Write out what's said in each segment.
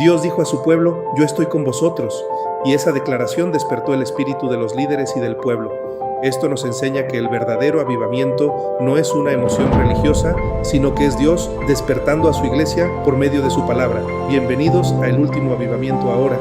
Dios dijo a su pueblo, yo estoy con vosotros, y esa declaración despertó el espíritu de los líderes y del pueblo. Esto nos enseña que el verdadero avivamiento no es una emoción religiosa, sino que es Dios despertando a su iglesia por medio de su palabra. Bienvenidos a El Último Avivamiento Ahora.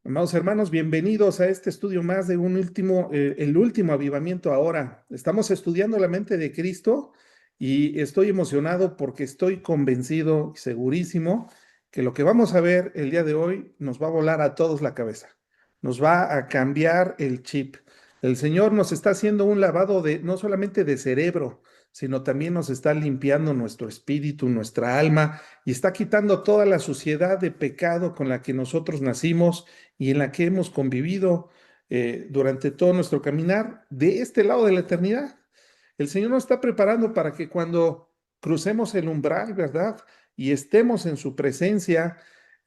Amados hermanos, bienvenidos a este estudio más de el último avivamiento ahora. Estamos estudiando la mente de Cristo y estoy emocionado porque estoy convencido y segurísimo que lo que vamos a ver el día de hoy nos va a volar a todos la cabeza. Nos va a cambiar el chip. El Señor nos está haciendo un lavado no solamente de cerebro, sino también nos está limpiando nuestro espíritu, nuestra alma, y está quitando toda la suciedad de pecado con la que nosotros nacimos y en la que hemos convivido durante todo nuestro caminar de este lado de la eternidad. El Señor nos está preparando para que cuando crucemos el umbral, ¿verdad? Y estemos en su presencia,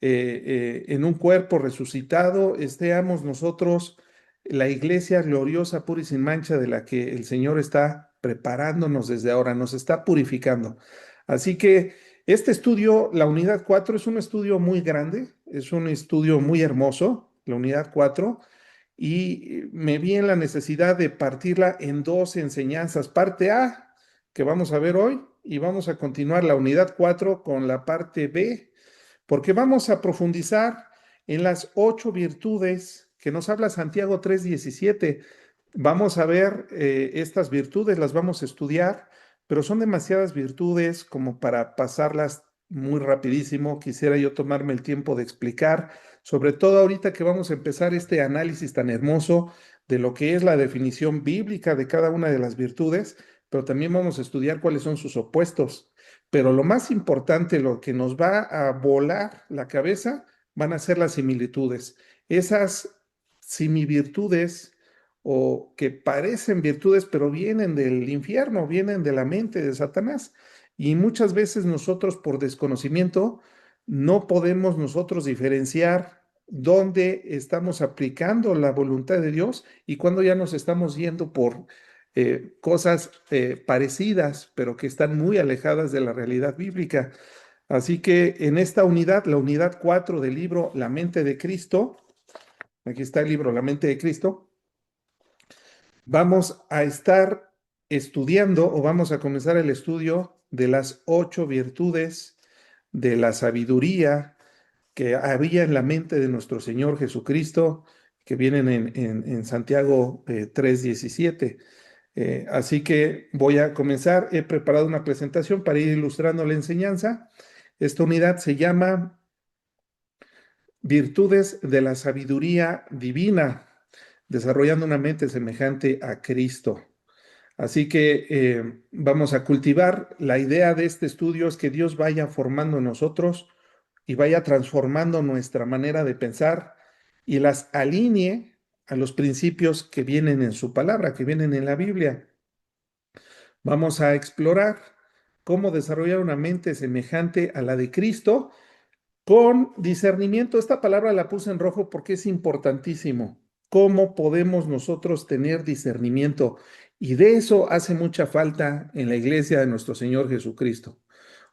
en un cuerpo resucitado, estemos nosotros, la iglesia gloriosa, pura y sin mancha, de la que el Señor está preparándonos desde ahora, nos está purificando. Así que este estudio, la unidad 4, es un estudio muy grande, es un estudio muy hermoso, la unidad 4, y me vi en la necesidad de partirla en dos enseñanzas. Parte A, que vamos a ver hoy, y vamos a continuar la unidad 4 con la parte B, porque vamos a profundizar en las 8 virtudes que nos habla Santiago 3:17. Vamos a ver estas virtudes, las vamos a estudiar, pero son demasiadas virtudes como para pasarlas muy rapidísimo. Quisiera yo tomarme el tiempo de explicar, sobre todo ahorita que vamos a empezar este análisis tan hermoso de lo que es la definición bíblica de cada una de las virtudes, pero también vamos a estudiar cuáles son sus opuestos. Pero lo más importante, lo que nos va a volar la cabeza, van a ser las similitudes. Esas simivirtudes o que parecen virtudes, pero vienen del infierno, vienen de la mente de Satanás. Y muchas veces nosotros por desconocimiento no podemos nosotros diferenciar dónde estamos aplicando la voluntad de Dios y cuándo ya nos estamos yendo por cosas parecidas, pero que están muy alejadas de la realidad bíblica. Así que en esta unidad, la unidad 4 del libro La mente de Cristo, aquí está el libro La mente de Cristo, vamos a estar estudiando o vamos a comenzar el estudio de las 8 virtudes de la sabiduría que había en la mente de nuestro Señor Jesucristo, que vienen en Santiago 3:17. Así que voy a comenzar. He preparado una presentación para ir ilustrando la enseñanza. Esta unidad se llama Virtudes de la Sabiduría Divina, desarrollando una mente semejante a Cristo. Así que vamos a cultivar. La idea de este estudio es que Dios vaya formando en nosotros y vaya transformando nuestra manera de pensar y las alinee a los principios que vienen en su palabra, que vienen en la Biblia. Vamos a explorar cómo desarrollar una mente semejante a la de Cristo con discernimiento. Esta palabra la puse en rojo porque es importantísimo. ¿Cómo podemos nosotros tener discernimiento? Y de eso hace mucha falta en la iglesia de nuestro Señor Jesucristo.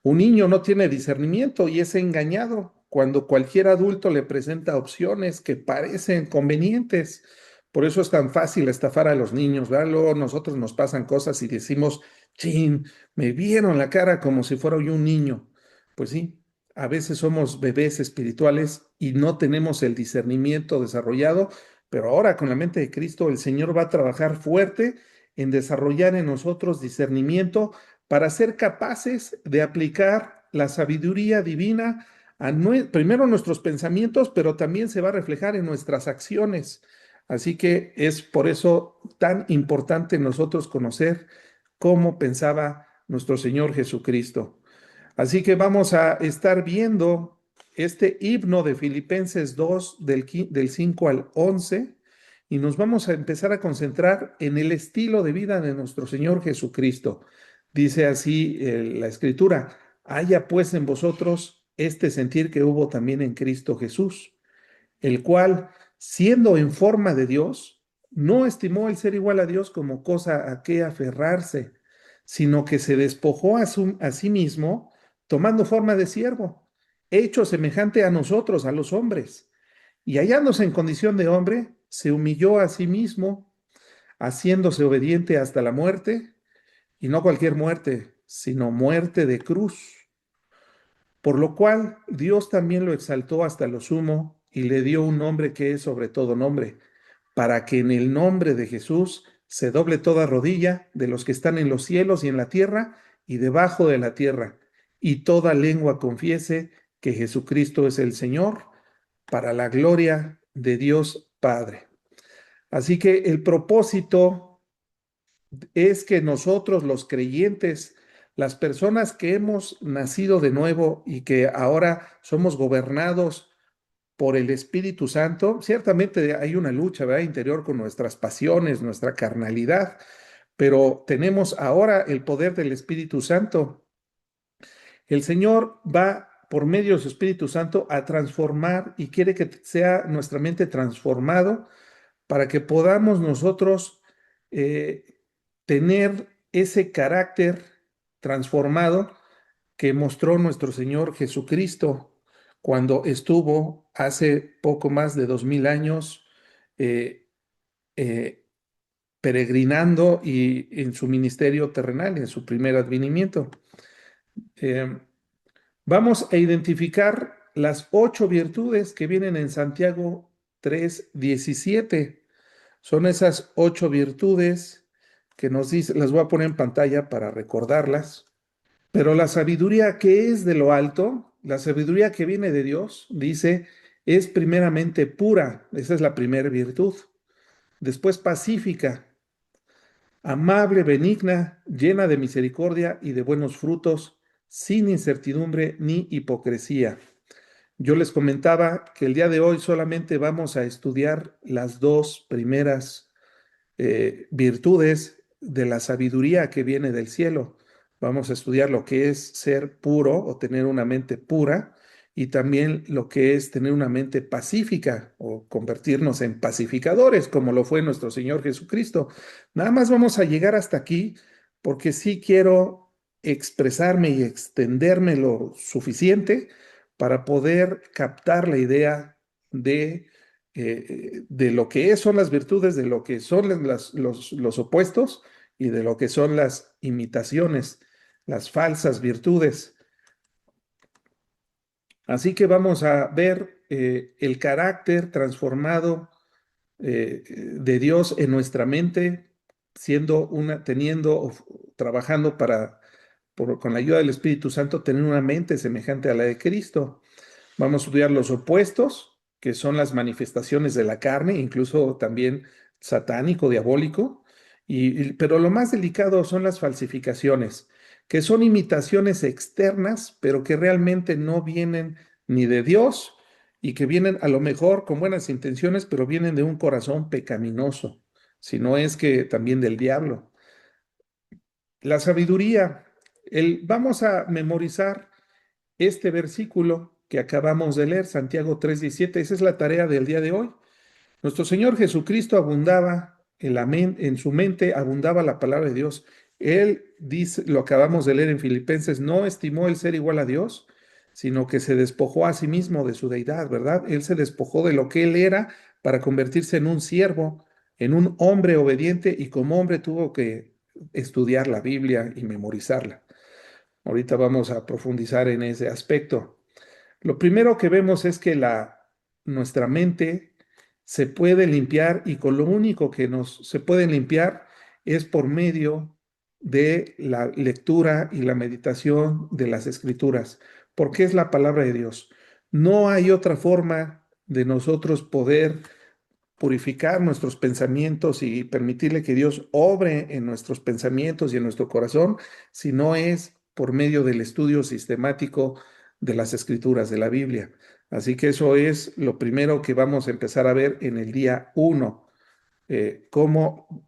Un niño no tiene discernimiento y es engañado cuando cualquier adulto le presenta opciones que parecen convenientes. Por eso es tan fácil estafar a los niños, ¿verdad? Luego nosotros nos pasan cosas y decimos, chin, me vieron la cara como si fuera yo un niño. Pues sí, a veces somos bebés espirituales y no tenemos el discernimiento desarrollado, pero ahora con la mente de Cristo el Señor va a trabajar fuerte en desarrollar en nosotros discernimiento para ser capaces de aplicar la sabiduría divina primero a nuestros pensamientos, pero también se va a reflejar en nuestras acciones. Así que es por eso tan importante nosotros conocer cómo pensaba nuestro Señor Jesucristo. Así que vamos a estar viendo este himno de Filipenses 2 del 5 al 11 y nos vamos a empezar a concentrar en el estilo de vida de nuestro Señor Jesucristo. Dice así la Escritura, haya pues en vosotros este sentir que hubo también en Cristo Jesús, el cual, siendo en forma de Dios, no estimó el ser igual a Dios como cosa a que aferrarse, sino que se despojó a sí mismo, tomando forma de siervo, hecho semejante a nosotros, a los hombres. Y hallándose en condición de hombre, se humilló a sí mismo, haciéndose obediente hasta la muerte, y no cualquier muerte, sino muerte de cruz. Por lo cual Dios también lo exaltó hasta lo sumo y le dio un nombre que es sobre todo nombre, para que en el nombre de Jesús se doble toda rodilla de los que están en los cielos y en la tierra y debajo de la tierra, y toda lengua confiese que Jesucristo es el Señor, para la gloria de Dios Padre. Así que el propósito es que nosotros los creyentes, las personas que hemos nacido de nuevo y que ahora somos gobernados por el Espíritu Santo, ciertamente hay una lucha, ¿verdad?, interior con nuestras pasiones, nuestra carnalidad, pero tenemos ahora el poder del Espíritu Santo. El Señor va por medio de su Espíritu Santo a transformar y quiere que sea nuestra mente transformado para que podamos nosotros tener ese carácter transformado que mostró nuestro Señor Jesucristo cuando estuvo hace poco más de 2000 años eh, eh, peregrinando y en su ministerio terrenal, en su primer advenimiento. Eh, Vamos a identificar las 8 virtudes que vienen en Santiago 3:17. Son esas 8 virtudes que nos dice, las voy a poner en pantalla para recordarlas. Pero la sabiduría que es de lo alto, la sabiduría que viene de Dios, dice, es primeramente pura. Esa es la primera virtud. Después pacífica, amable, benigna, llena de misericordia y de buenos frutos, sin incertidumbre ni hipocresía. Yo les comentaba que el día de hoy solamente vamos a estudiar las 2 primeras virtudes de la sabiduría que viene del cielo. Vamos a estudiar lo que es ser puro o tener una mente pura y también lo que es tener una mente pacífica o convertirnos en pacificadores, como lo fue nuestro Señor Jesucristo. Nada más vamos a llegar hasta aquí porque sí quiero expresarme y extenderme lo suficiente para poder captar la idea de lo que son las virtudes, de lo que son los opuestos y de lo que son las imitaciones, las falsas virtudes. Así que vamos a ver el carácter transformado de Dios en nuestra mente, teniendo o trabajando con la ayuda del Espíritu Santo, tener una mente semejante a la de Cristo. Vamos a estudiar los opuestos, que son las manifestaciones de la carne, incluso también satánico, diabólico, pero lo más delicado son las falsificaciones, que son imitaciones externas, pero que realmente no vienen ni de Dios y que vienen a lo mejor con buenas intenciones, pero vienen de un corazón pecaminoso, si no es que también del diablo. La sabiduría, vamos a memorizar este versículo que acabamos de leer, Santiago 3:17. Esa es la tarea del día de hoy. Nuestro Señor Jesucristo abundaba en su mente, abundaba la palabra de Dios. Él dice, lo acabamos de leer en Filipenses, no estimó el ser igual a Dios, sino que se despojó a sí mismo de su deidad, ¿verdad? Él se despojó de lo que él era para convertirse en un siervo, en un hombre obediente, y como hombre tuvo que estudiar la Biblia y memorizarla. Ahorita vamos a profundizar en ese aspecto. Lo primero que vemos es que nuestra mente se puede limpiar y con lo único que se puede limpiar es por medio de la lectura y la meditación de las Escrituras, porque es la palabra de Dios. No hay otra forma de nosotros poder purificar nuestros pensamientos y permitirle que Dios obre en nuestros pensamientos y en nuestro corazón, si no es por medio del estudio sistemático de las escrituras de la Biblia. Así que eso es lo primero que vamos a empezar a ver en el día 1, cómo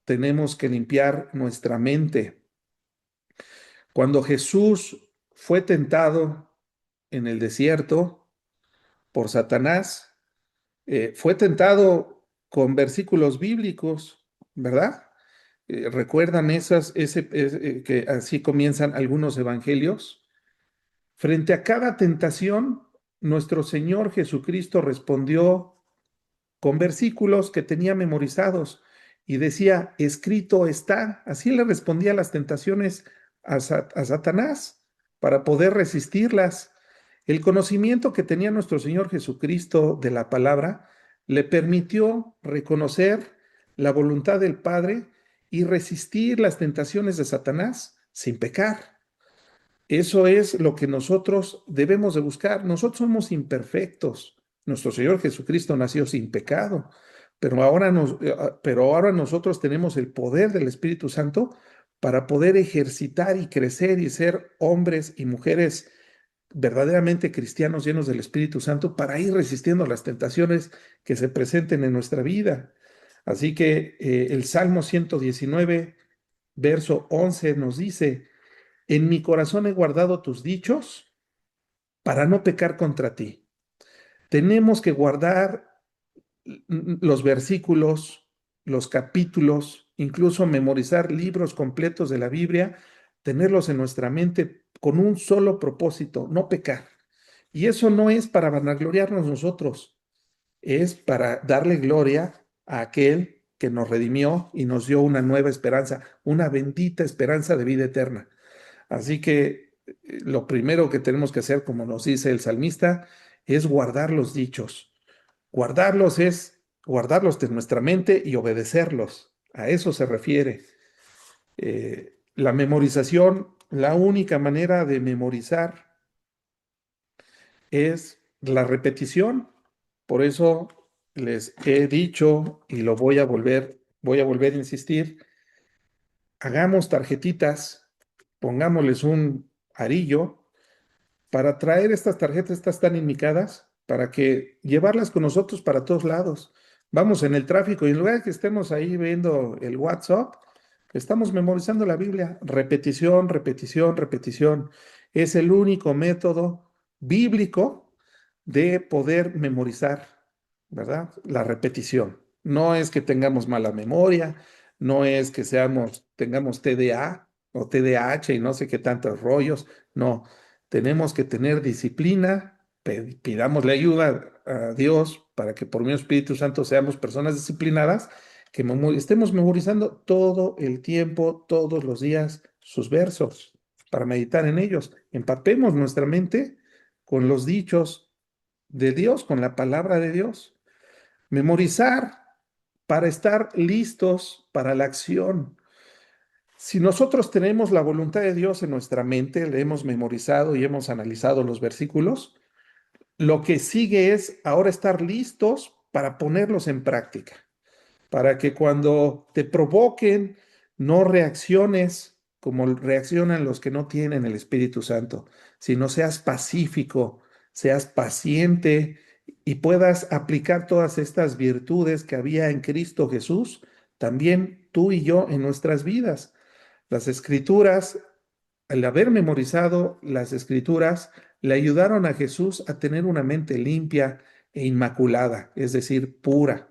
tenemos que limpiar nuestra mente. Cuando Jesús fue tentado en el desierto por Satanás, fue tentado con versículos bíblicos, ¿verdad? ¿Recuerdan que así comienzan algunos evangelios? Frente a cada tentación, nuestro Señor Jesucristo respondió con versículos que tenía memorizados y decía, escrito está. Así le respondía a las tentaciones a Satanás para poder resistirlas. El conocimiento que tenía nuestro Señor Jesucristo de la palabra le permitió reconocer la voluntad del Padre y resistir las tentaciones de Satanás sin pecar. Eso es lo que nosotros debemos de buscar. Nosotros somos imperfectos. Nuestro Señor Jesucristo nació sin pecado, pero ahora nosotros tenemos el poder del Espíritu Santo para poder ejercitar y crecer y ser hombres y mujeres verdaderamente cristianos llenos del Espíritu Santo para ir resistiendo las tentaciones que se presenten en nuestra vida. Así que el Salmo 119, verso 11 nos dice, en mi corazón he guardado tus dichos para no pecar contra ti. Tenemos que guardar los versículos, los capítulos, incluso memorizar libros completos de la Biblia, tenerlos en nuestra mente con un solo propósito, no pecar. Y eso no es para vanagloriarnos nosotros, es para darle gloria a aquel que nos redimió y nos dio una nueva esperanza, una bendita esperanza de vida eterna. Así que lo primero que tenemos que hacer, como nos dice el salmista, es guardar los dichos. Guardarlos es guardarlos de nuestra mente y obedecerlos. A eso se refiere. La memorización, la única manera de memorizar es la repetición. Por eso les he dicho y lo voy a volver a insistir, hagamos tarjetitas, pongámosles un arillo para traer estas tarjetas, estas tan indicadas, para que llevarlas con nosotros para todos lados. Vamos en el tráfico y en lugar de que estemos ahí viendo el WhatsApp, estamos memorizando la Biblia. Repetición, repetición, repetición. Es el único método bíblico de poder memorizar, ¿verdad? La repetición. No es que tengamos mala memoria, no es que tengamos TDA o TDAH y no sé qué tantos rollos, no. Tenemos que tener disciplina, pidámosle ayuda a Dios para que por medio del Espíritu Santo seamos personas disciplinadas, que estemos memorizando todo el tiempo, todos los días, sus versos, para meditar en ellos. Empapemos nuestra mente con los dichos de Dios, con la palabra de Dios. Memorizar para estar listos para la acción. Si nosotros tenemos la voluntad de Dios en nuestra mente, le hemos memorizado y hemos analizado los versículos, lo que sigue es ahora estar listos para ponerlos en práctica, para que cuando te provoquen no reacciones como reaccionan los que no tienen el Espíritu Santo, sino seas pacífico, seas paciente y puedas aplicar todas estas virtudes que había en Cristo Jesús, también tú y yo en nuestras vidas. Las escrituras, al haber memorizado las escrituras, le ayudaron a Jesús a tener una mente limpia e inmaculada, es decir, pura.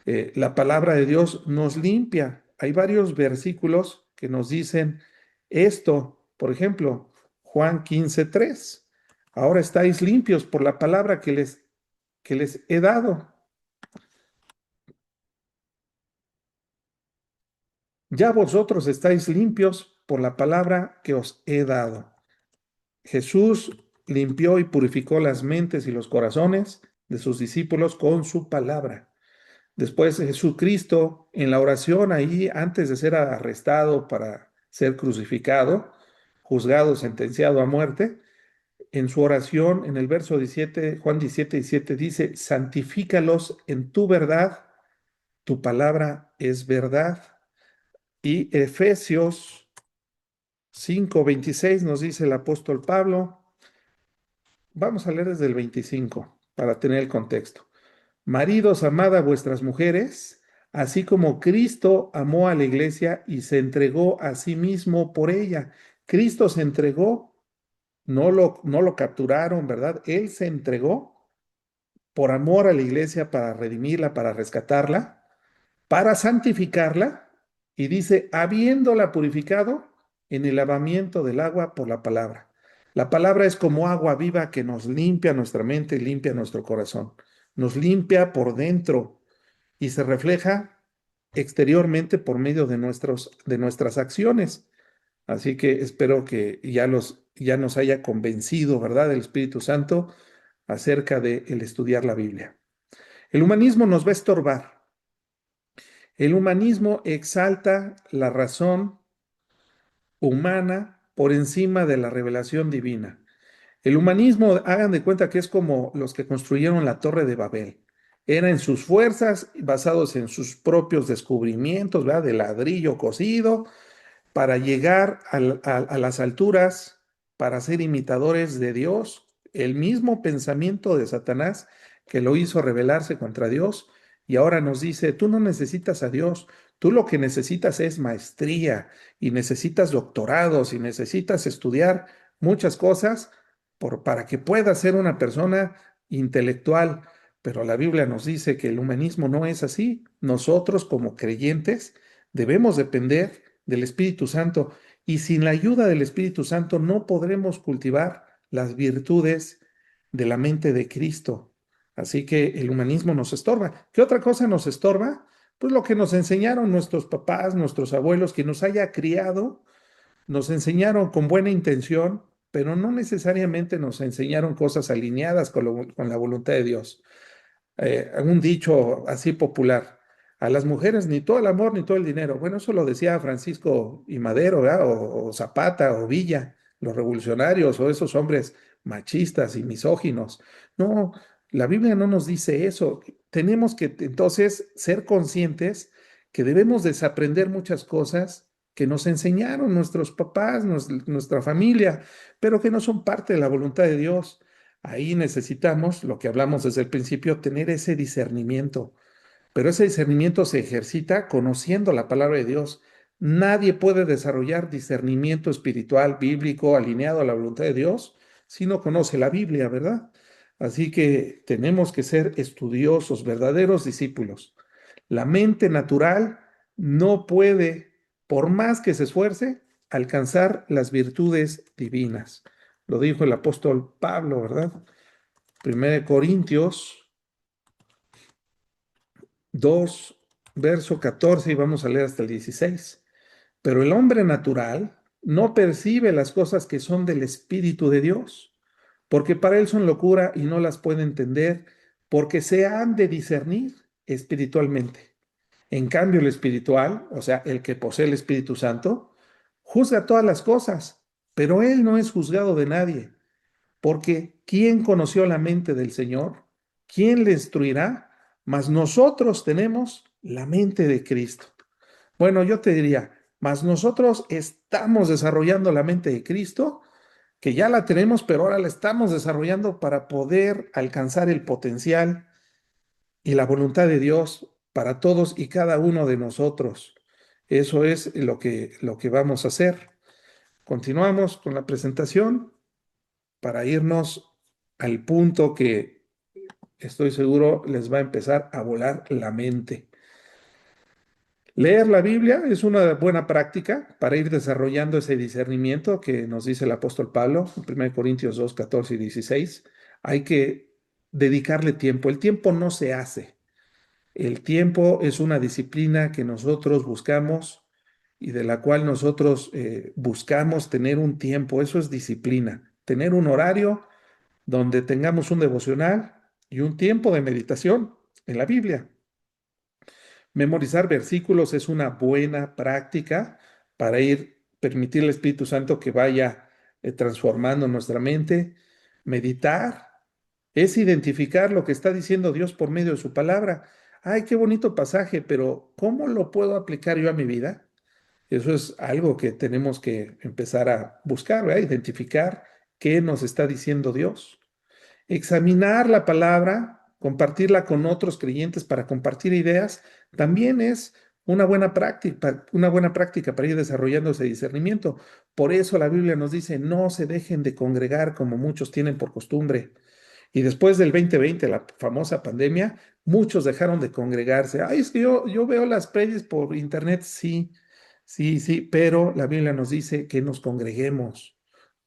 La palabra de Dios nos limpia. Hay varios versículos que nos dicen esto. Por ejemplo, Juan 15:3. Ahora estáis limpios por la palabra que les he dado. Ya vosotros estáis limpios por la palabra que os he dado. Jesús limpió y purificó las mentes y los corazones de sus discípulos con su palabra. Después Jesucristo, en la oración ahí, antes de ser arrestado para ser crucificado, juzgado, sentenciado a muerte, en su oración, en el verso 17, Juan 17:17, dice, santifícalos en tu verdad, tu palabra es verdad. Y Efesios 5:26 nos dice el apóstol Pablo, vamos a leer desde el 25 para tener el contexto. Maridos, amad a vuestras mujeres, así como Cristo amó a la iglesia y se entregó a sí mismo por ella. Cristo se entregó, no lo capturaron, ¿verdad? Él se entregó por amor a la iglesia para redimirla, para rescatarla, para santificarla y dice, habiéndola purificado en el lavamiento del agua por la palabra. La palabra es como agua viva que nos limpia nuestra mente, limpia nuestro corazón, nos limpia por dentro y se refleja exteriormente por medio de nuestras acciones. Así que espero que ya nos haya convencido, ¿verdad?, el Espíritu Santo acerca de el estudiar la Biblia. El humanismo nos va a estorbar. El humanismo exalta la razón humana por encima de la revelación divina. El humanismo, hagan de cuenta que es como los que construyeron la Torre de Babel. Era en sus fuerzas, basados en sus propios descubrimientos, ¿verdad? De ladrillo cocido, para llegar a las alturas, para ser imitadores de Dios, el mismo pensamiento de Satanás que lo hizo rebelarse contra Dios y ahora nos dice, tú no necesitas a Dios, tú lo que necesitas es maestría y necesitas doctorados y necesitas estudiar muchas cosas para que puedas ser una persona intelectual. Pero la Biblia nos dice que el humanismo no es así. Nosotros como creyentes debemos depender del Espíritu Santo y sin la ayuda del Espíritu Santo no podremos cultivar las virtudes de la mente de Cristo. Así que el humanismo nos estorba. ¿Qué otra cosa nos estorba? Pues lo que nos enseñaron nuestros papás, nuestros abuelos, que nos haya criado, nos enseñaron con buena intención, pero no necesariamente nos enseñaron cosas alineadas con la voluntad de Dios. Un dicho así popular, a las mujeres ni todo el amor ni todo el dinero. Bueno, eso lo decía Francisco y Madero, ¿verdad? O Zapata o Villa, los revolucionarios o esos hombres machistas y misóginos. No, la Biblia no nos dice eso. Tenemos que entonces ser conscientes que debemos desaprender muchas cosas que nos enseñaron nuestros papás, nuestra familia, pero que no son parte de la voluntad de Dios. Ahí necesitamos, lo que hablamos desde el principio, tener ese discernimiento, pero ese discernimiento se ejercita conociendo la palabra de Dios. Nadie puede desarrollar discernimiento espiritual, bíblico, alineado a la voluntad de Dios, si no conoce la Biblia, ¿verdad? Así que tenemos que ser estudiosos, verdaderos discípulos. La mente natural no puede, por más que se esfuerce, alcanzar las virtudes divinas. Lo dijo el apóstol Pablo, ¿verdad? 1 Corintios 2, verso 14, y vamos a leer hasta el 16. Pero el hombre natural no percibe las cosas que son del Espíritu de Dios, porque para él son locura y no las puede entender, porque se han de discernir espiritualmente. En cambio, el espiritual, o sea, el que posee el Espíritu Santo, juzga todas las cosas, pero él no es juzgado de nadie. Porque ¿quién conoció la mente del Señor? ¿Quién le instruirá? Mas nosotros tenemos la mente de Cristo. Bueno, yo te diría, mas nosotros estamos desarrollando la mente de Cristo, que ya la tenemos, pero ahora la estamos desarrollando para poder alcanzar el potencial y la voluntad de Dios para todos y cada uno de nosotros. Eso es lo que vamos a hacer. Continuamos con la presentación para irnos al punto que estoy seguro les va a empezar a volar la mente. Leer la Biblia es una buena práctica para ir desarrollando ese discernimiento que nos dice el apóstol Pablo en 1 Corintios 2, 14 y 16. Hay que dedicarle tiempo. El tiempo no se hace. El tiempo es una disciplina que nosotros buscamos y de la cual nosotros buscamos tener un tiempo. Eso es disciplina. Tener un horario donde tengamos un devocional y un tiempo de meditación en la Biblia. Memorizar versículos es una buena práctica para permitir al Espíritu Santo que vaya transformando nuestra mente. Meditar es identificar lo que está diciendo Dios por medio de su palabra. Ay, qué bonito pasaje, pero ¿cómo lo puedo aplicar yo a mi vida? Eso es algo que tenemos que empezar a buscar, ¿verdad? Identificar qué nos está diciendo Dios. Examinar la palabra, compartirla con otros creyentes para compartir ideas, también es una buena práctica para ir desarrollando ese discernimiento. Por eso la Biblia nos dice, no se dejen de congregar como muchos tienen por costumbre. Y después del 2020, la famosa pandemia, muchos dejaron de congregarse. Ay, es que yo veo las predias por internet, sí, Sí, sí, pero la Biblia nos dice que nos congreguemos,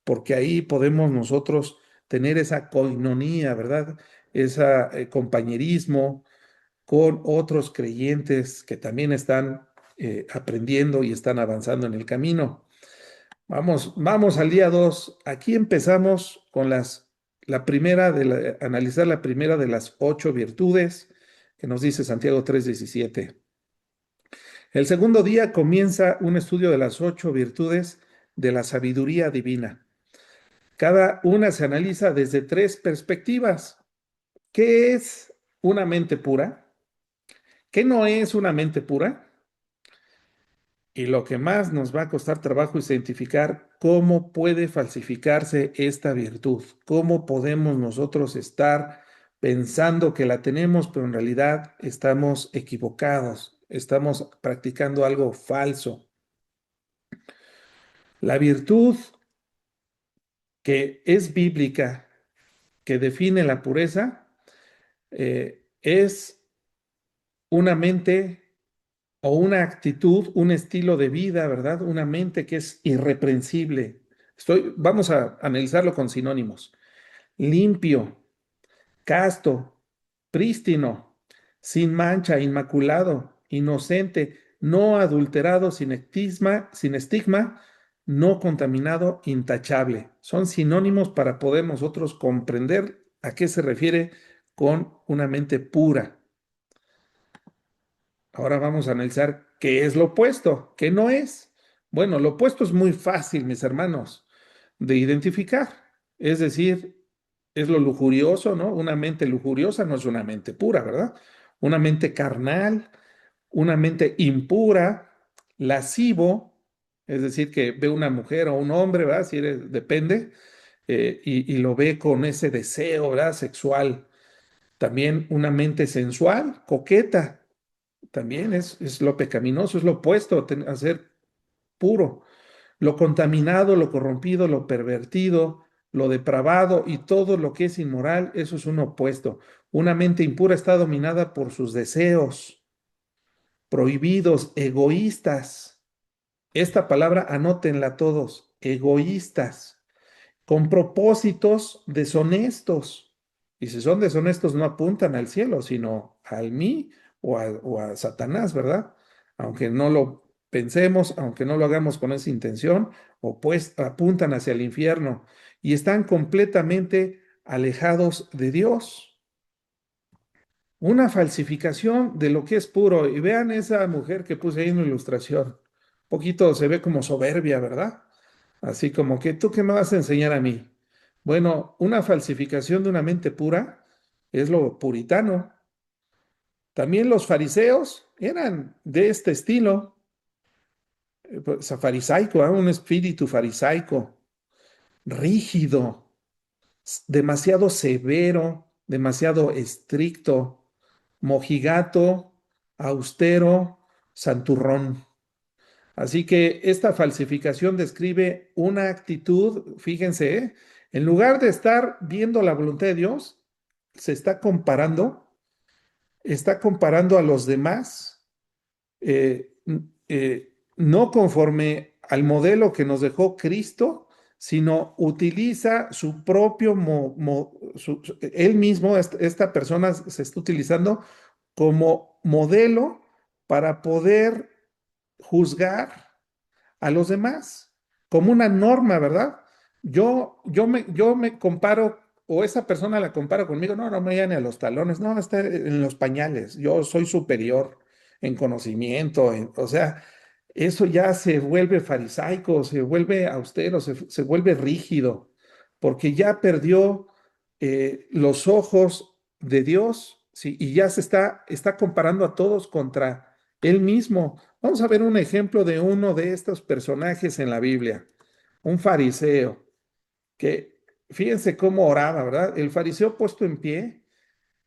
porque ahí podemos nosotros tener esa coinonía, ¿verdad? Ese compañerismo con otros creyentes que también están aprendiendo y están avanzando en el camino. Vamos al día 2. Aquí empezamos con la primera analizar la primera de las 8 virtudes que nos dice Santiago 3:17. El segundo día comienza un estudio de las 8 virtudes de la sabiduría divina. Cada una se analiza desde 3 perspectivas. ¿Qué es una mente pura? ¿Qué no es una mente pura? Y lo que más nos va a costar trabajo es identificar cómo puede falsificarse esta virtud, cómo podemos nosotros estar pensando que la tenemos, pero en realidad estamos equivocados, estamos practicando algo falso. La virtud que es bíblica, que define la pureza, es una mente o una actitud, un estilo de vida, ¿verdad? Una mente que es irreprensible. Vamos a analizarlo con sinónimos. Limpio, casto, prístino, sin mancha, inmaculado, inocente, no adulterado, sin estigma, no contaminado, intachable. Son sinónimos para poder nosotros comprender a qué se refiere con una mente pura. Ahora vamos a analizar qué es lo opuesto, qué no es. Bueno, lo opuesto es muy fácil, mis hermanos, de identificar. Es decir, es lo lujurioso, ¿no? Una mente lujuriosa no es una mente pura, ¿verdad? Una mente carnal, una mente impura, lascivo, es decir, que ve una mujer o un hombre, ¿verdad? Si depende, y lo ve con ese deseo, ¿verdad? Sexual. También una mente sensual, coqueta también es lo pecaminoso, es lo opuesto a ser puro. Lo contaminado, lo corrompido, lo pervertido, lo depravado y todo lo que es inmoral, eso es un opuesto. Una mente impura está dominada por sus deseos prohibidos, egoístas. Esta palabra anótenla todos, egoístas, con propósitos deshonestos. Y si son deshonestos, no apuntan al cielo, sino al mí o a Satanás, ¿verdad? Aunque no lo pensemos, aunque no lo hagamos con esa intención, o pues apuntan hacia el infierno y están completamente alejados de Dios. Una falsificación de lo que es puro. Y vean esa mujer que puse ahí en la ilustración. Un poquito se ve como soberbia, ¿verdad? Así como que tú qué me vas a enseñar a mí. Bueno, una falsificación de una mente pura es lo puritano. También los fariseos eran de este estilo, pues, farisaico, un espíritu farisaico, rígido, demasiado severo, demasiado estricto, mojigato, austero, santurrón. Así que esta falsificación describe una actitud, fíjense, en lugar de estar viendo la voluntad de Dios, se está comparando a los demás, no conforme al modelo que nos dejó Cristo, sino utiliza su propio, él mismo, esta persona se está utilizando como modelo para poder juzgar a los demás como una norma, ¿verdad? Yo me comparo, o esa persona la compara conmigo, no, no me llegan ni a los talones, no, está en los pañales, yo soy superior en conocimiento, o sea, eso ya se vuelve farisaico, se vuelve austero, se vuelve rígido, porque ya perdió los ojos de Dios, ¿sí? Y ya está comparando a todos contra él mismo. Vamos a ver un ejemplo de uno de estos personajes en la Biblia, un fariseo, que fíjense cómo oraba, ¿verdad? El fariseo puesto en pie,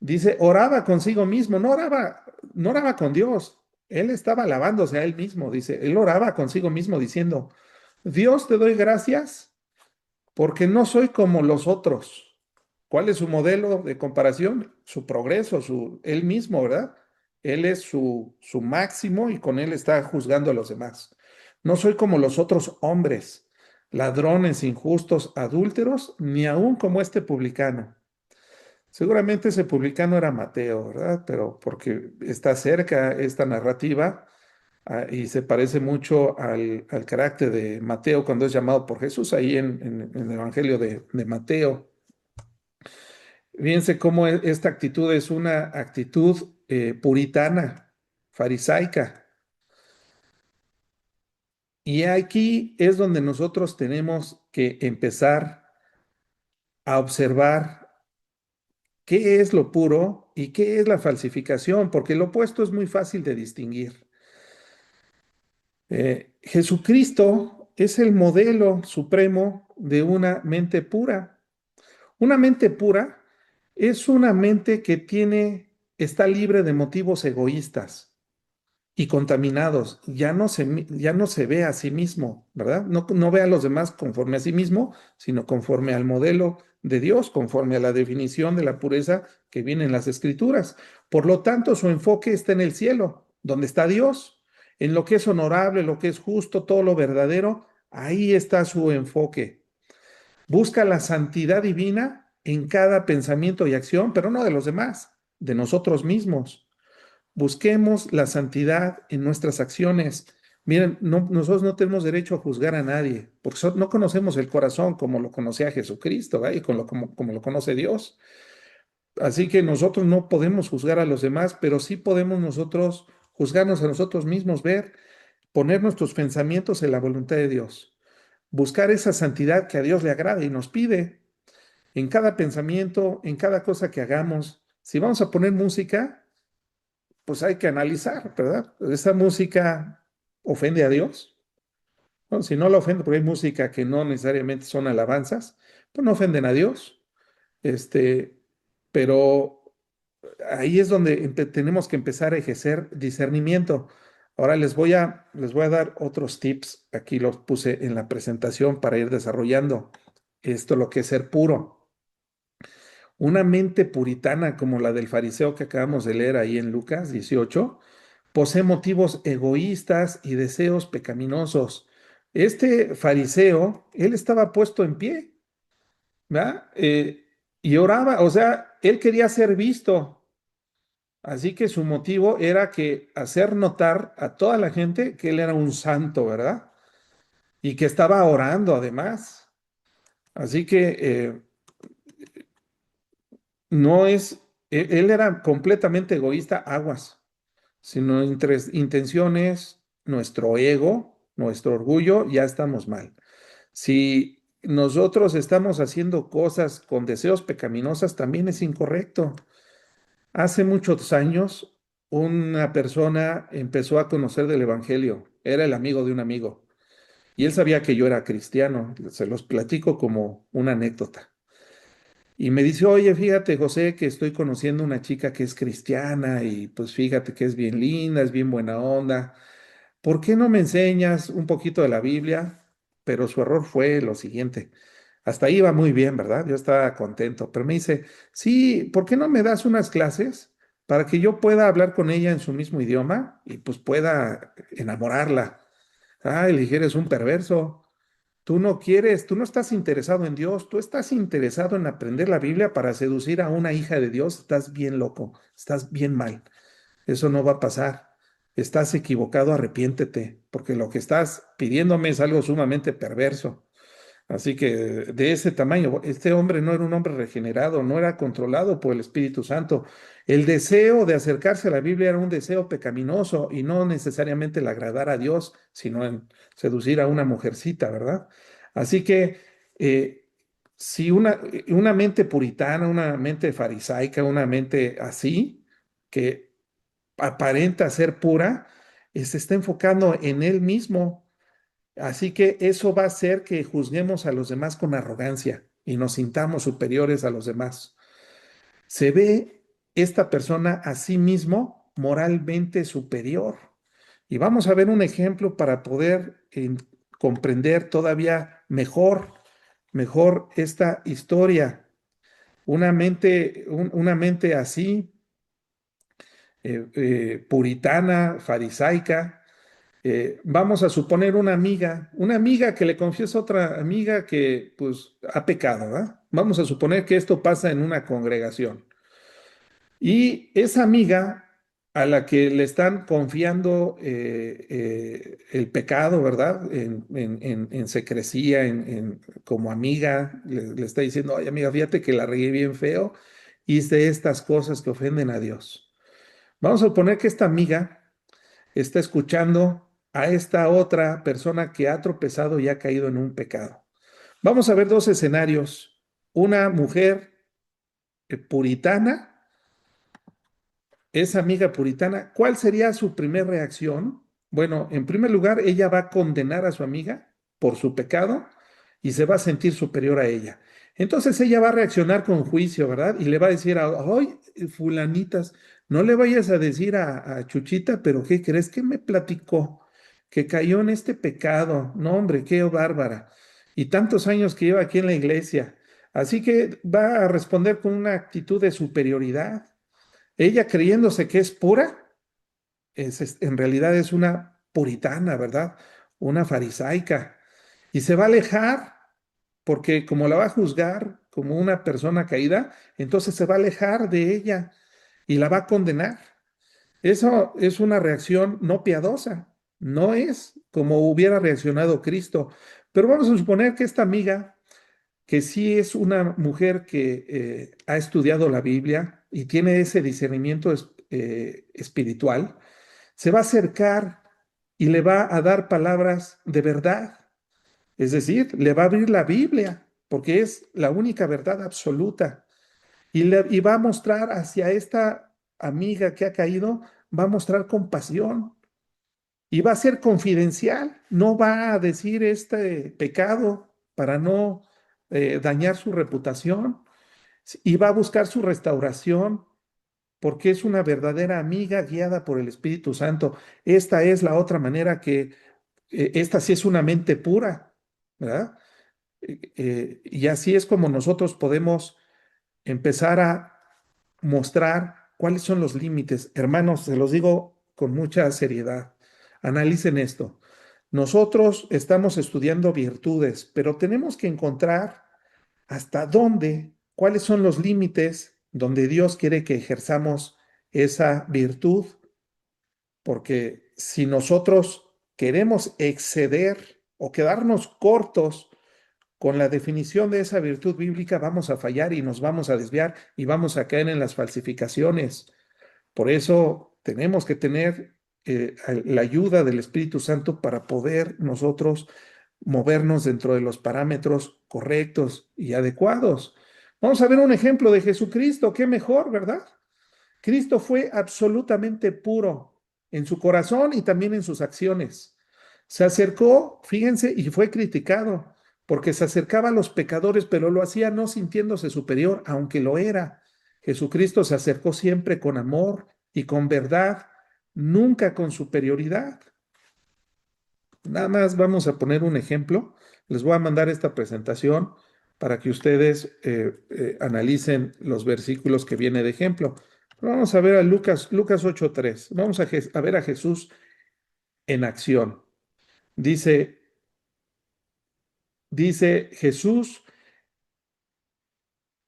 dice, oraba consigo mismo, no oraba con Dios, él estaba alabándose a él mismo, dice, él oraba consigo mismo diciendo, Dios te doy gracias porque no soy como los otros. ¿Cuál es su modelo de comparación? Su progreso, él mismo, ¿verdad? Él es su máximo y con él está juzgando a los demás. No soy como los otros hombres, ladrones, injustos, adúlteros, ni aun como este publicano. Seguramente ese publicano era Mateo, ¿verdad? Pero porque está cerca esta narrativa y se parece mucho al carácter de Mateo cuando es llamado por Jesús ahí en el Evangelio de Mateo. Fíjense cómo esta actitud es una actitud puritana, farisaica. Y aquí es donde nosotros tenemos que empezar a observar qué es lo puro y qué es la falsificación, porque lo opuesto es muy fácil de distinguir. Jesucristo es el modelo supremo de una mente pura. Una mente pura es una mente que está libre de motivos egoístas y contaminados. Ya no se ve a sí mismo, ¿verdad? No ve a los demás conforme a sí mismo, sino conforme al modelo de Dios, conforme a la definición de la pureza que viene en las Escrituras. Por lo tanto, su enfoque está en el cielo, donde está Dios, en lo que es honorable, lo que es justo, todo lo verdadero. Ahí está su enfoque. Busca la santidad divina en cada pensamiento y acción, pero no de los demás, de nosotros mismos. Busquemos la santidad en nuestras acciones. Miren, nosotros no tenemos derecho a juzgar a nadie, porque no conocemos el corazón como lo conocía Jesucristo, ¿verdad? Y como lo conoce Dios. Así que nosotros no podemos juzgar a los demás, pero sí podemos nosotros juzgarnos a nosotros mismos, poner nuestros pensamientos en la voluntad de Dios, buscar esa santidad que a Dios le agrada y nos pide en cada pensamiento, en cada cosa que hagamos. Si vamos a poner música, pues hay que analizar, ¿verdad? ¿Esta música ofende a Dios? Bueno, si no la ofende, porque hay música que no necesariamente son alabanzas, pues no ofenden a Dios. Este, pero ahí es donde tenemos que empezar a ejercer discernimiento. Ahora les voy a dar otros tips. Aquí los puse en la presentación para ir desarrollando esto, lo que es ser puro. Una mente puritana como la del fariseo que acabamos de leer ahí en Lucas 18 posee motivos egoístas y deseos pecaminosos. Este fariseo, él estaba puesto en pie, ¿verdad? Y oraba, o sea, él quería ser visto. Así que su motivo era que hacer notar a toda la gente que él era un santo, ¿verdad? Y que estaba orando además. Así que no es, él era completamente egoísta, aguas, sino entre intenciones, nuestro ego, nuestro orgullo, ya estamos mal. Si nosotros estamos haciendo cosas con deseos pecaminosas, también es incorrecto. Hace muchos años, una persona empezó a conocer del Evangelio. Era el amigo de un amigo. Y él sabía que yo era cristiano. Se los platico como una anécdota. Y me dice, oye, fíjate, José, que estoy conociendo una chica que es cristiana y pues fíjate que es bien linda, es bien buena onda. ¿Por qué no me enseñas un poquito de la Biblia? Pero su error fue lo siguiente. Hasta ahí iba muy bien, ¿verdad? Yo estaba contento, pero me dice, sí, ¿por qué no me das unas clases para que yo pueda hablar con ella en su mismo idioma y pues pueda enamorarla? Ah, le dije, eres un perverso. Tú no quieres, tú no estás interesado en Dios, tú estás interesado en aprender la Biblia para seducir a una hija de Dios. Estás bien loco, estás bien mal. Eso no va a pasar. Estás equivocado, arrepiéntete, porque lo que estás pidiéndome es algo sumamente perverso. Así que de ese tamaño, este hombre no era un hombre regenerado, no era controlado por el Espíritu Santo. El deseo de acercarse a la Biblia era un deseo pecaminoso y no necesariamente el agradar a Dios, sino en seducir a una mujercita, ¿verdad? Así que si una mente puritana, una mente farisaica, una mente así, que aparenta ser pura, se está enfocando en él mismo. Así que eso va a hacer que juzguemos a los demás con arrogancia y nos sintamos superiores a los demás. Se ve esta persona a sí mismo moralmente superior. Y vamos a ver un ejemplo para poder comprender todavía mejor esta historia. Una mente así, puritana, farisaica, Vamos a suponer una amiga que le confiesa a otra amiga que pues ha pecado, ¿verdad? Vamos a suponer que esto pasa en una congregación. Y esa amiga a la que le están confiando el pecado, ¿verdad? En secrecía, como amiga, le está diciendo, ay amiga, fíjate que la regué bien feo, hice estas cosas que ofenden a Dios. Vamos a suponer que esta amiga está escuchando a esta otra persona que ha tropezado y ha caído en un pecado. Vamos a ver dos escenarios. Una mujer puritana, esa amiga puritana, ¿cuál sería su primer reacción? Bueno, en primer lugar, ella va a condenar a su amiga por su pecado y se va a sentir superior a ella. Entonces ella va a reaccionar con juicio, ¿verdad? Y le va a decir, ay, fulanitas, no le vayas a decir a Chuchita, pero ¿qué crees que me platicó? Que cayó en este pecado. No, hombre, qué bárbara. Y tantos años que lleva aquí en la iglesia. Así que va a responder con una actitud de superioridad. Ella creyéndose que es pura, en realidad es una puritana, ¿verdad? Una farisaica. Y se va a alejar porque como la va a juzgar como una persona caída, entonces se va a alejar de ella y la va a condenar. Eso es una reacción no piadosa, no es como hubiera reaccionado Cristo. Pero vamos a suponer que esta amiga, que sí es una mujer que ha estudiado la Biblia y tiene ese discernimiento espiritual, se va a acercar y le va a dar palabras de verdad. Es decir, le va a abrir la Biblia, porque es la única verdad absoluta. Y va a mostrar hacia esta amiga que ha caído, va a mostrar compasión y va a ser confidencial. No va a decir este pecado para no dañar su reputación y va a buscar su restauración porque es una verdadera amiga guiada por el Espíritu Santo. Esta es la otra manera que, esta sí es una mente pura, ¿verdad? Y así es como nosotros podemos empezar a mostrar cuáles son los límites. Hermanos, se los digo con mucha seriedad. Analicen esto. Nosotros estamos estudiando virtudes, pero tenemos que encontrar hasta dónde, cuáles son los límites donde Dios quiere que ejerzamos esa virtud, porque si nosotros queremos exceder o quedarnos cortos con la definición de esa virtud bíblica, vamos a fallar y nos vamos a desviar y vamos a caer en las falsificaciones. Por eso tenemos que tener la ayuda del Espíritu Santo para poder nosotros movernos dentro de los parámetros correctos y adecuados. Vamos a ver un ejemplo de Jesucristo, qué mejor, ¿verdad? Cristo fue absolutamente puro en su corazón y también en sus acciones. Se acercó, fíjense, y fue criticado porque se acercaba a los pecadores, pero lo hacía no sintiéndose superior, aunque lo era. Jesucristo se acercó siempre con amor y con verdad, nunca con superioridad. Nada más vamos a poner un ejemplo. Les voy a mandar esta presentación para que ustedes analicen los versículos que viene de ejemplo. Pero vamos a ver a Lucas 8:3. Vamos a ver a Jesús en acción. Dice, dice Jesús,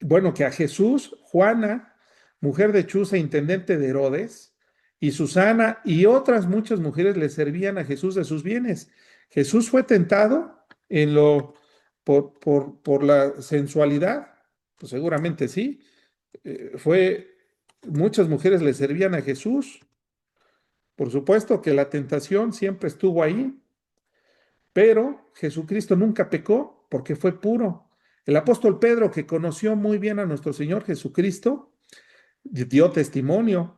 bueno, que a Jesús, Juana, mujer de Chuza, intendente de Herodes, y Susana y otras muchas mujeres le servían a Jesús de sus bienes. Jesús fue tentado en lo por la sensualidad, pues seguramente sí. Muchas mujeres le servían a Jesús. Por supuesto que la tentación siempre estuvo ahí, pero Jesucristo nunca pecó porque fue puro. El apóstol Pedro, que conoció muy bien a nuestro Señor Jesucristo, dio testimonio.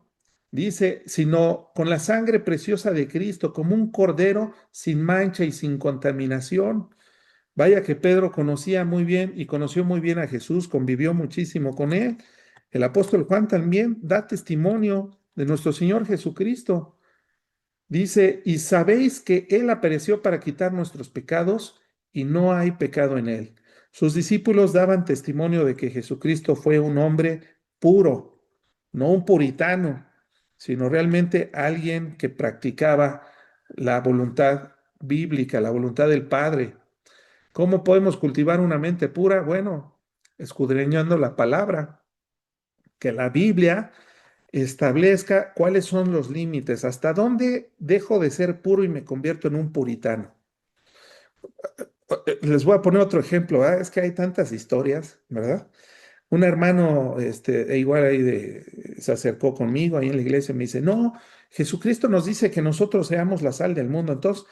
Dice, sino con la sangre preciosa de Cristo, como un cordero sin mancha y sin contaminación. Vaya que Pedro conocía muy bien y conoció muy bien a Jesús, convivió muchísimo con él. El apóstol Juan también da testimonio de nuestro Señor Jesucristo. Dice, y sabéis que Él apareció para quitar nuestros pecados y no hay pecado en Él. Sus discípulos daban testimonio de que Jesucristo fue un hombre puro, no un puritano, sino realmente alguien que practicaba la voluntad bíblica, la voluntad del Padre. ¿Cómo podemos cultivar una mente pura? Bueno, escudriñando la palabra, que la Biblia establezca cuáles son los límites, hasta dónde dejo de ser puro y me convierto en un puritano. Les voy a poner otro ejemplo, ¿verdad? Es que hay tantas historias, ¿verdad? Un hermano, igual ahí se acercó conmigo ahí en la iglesia y me dice, no, Jesucristo nos dice que nosotros seamos la sal del mundo. Entonces,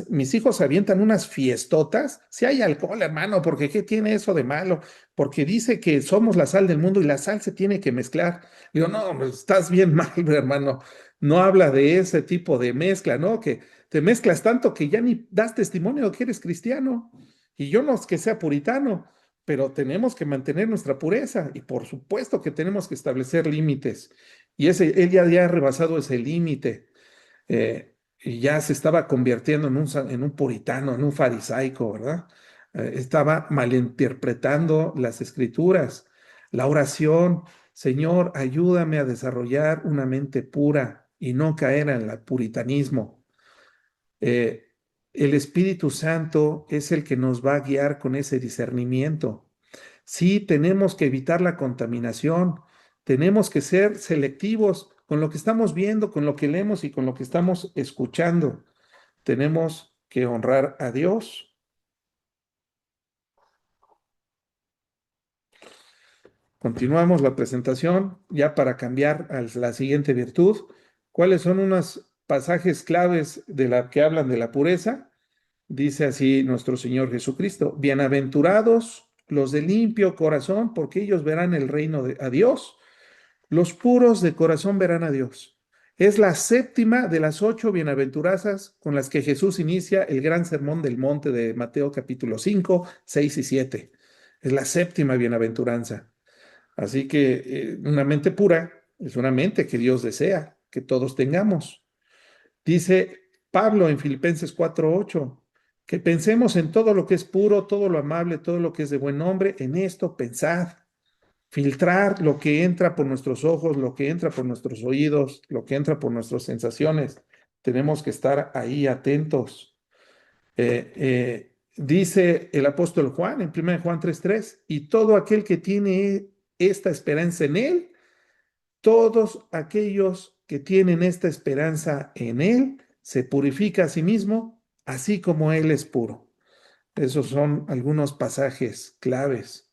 mis hijos avientan unas fiestotas. Si hay alcohol, hermano, porque ¿qué tiene eso de malo? Porque dice que somos la sal del mundo y la sal se tiene que mezclar. Digo, no, pues, estás bien mal, hermano. No habla de ese tipo de mezcla, ¿no? Que te mezclas tanto que ya ni das testimonio de que eres cristiano. Y yo no es que sea puritano, pero tenemos que mantener nuestra pureza y por supuesto que tenemos que establecer límites. Y él ya ha rebasado ese límite y ya se estaba convirtiendo en un puritano, en un farisaico, ¿verdad? Estaba malinterpretando las escrituras, la oración. Señor, ayúdame a desarrollar una mente pura y no caer en el puritanismo. Eh, el Espíritu Santo es el que nos va a guiar con ese discernimiento. Sí, tenemos que evitar la contaminación, tenemos que ser selectivos con lo que estamos viendo, con lo que leemos y con lo que estamos escuchando. Tenemos que honrar a Dios. Continuamos la presentación ya para cambiar a la siguiente virtud. ¿Cuáles son unos pasajes claves de la que hablan de la pureza? Dice así nuestro Señor Jesucristo: bienaventurados los de limpio corazón, porque ellos verán el reino de a Dios. Los puros de corazón verán a Dios. Es la séptima de las 8 bienaventuranzas con las que Jesús inicia el gran sermón del monte de Mateo capítulo 5, 6 y 7. Es la séptima bienaventuranza. Así que una mente pura es una mente que Dios desea que todos tengamos. Dice Pablo en Filipenses 4:8, que pensemos en todo lo que es puro, todo lo amable, todo lo que es de buen nombre, en esto pensad. Filtrar lo que entra por nuestros ojos, lo que entra por nuestros oídos, lo que entra por nuestras sensaciones. Tenemos que estar ahí atentos. Dice el apóstol Juan en 1 Juan 3:3, y todo aquel que tiene esta esperanza en él, todos aquellos que tienen esta esperanza en él, se purifica a sí mismo, así como él es puro. Esos son algunos pasajes claves.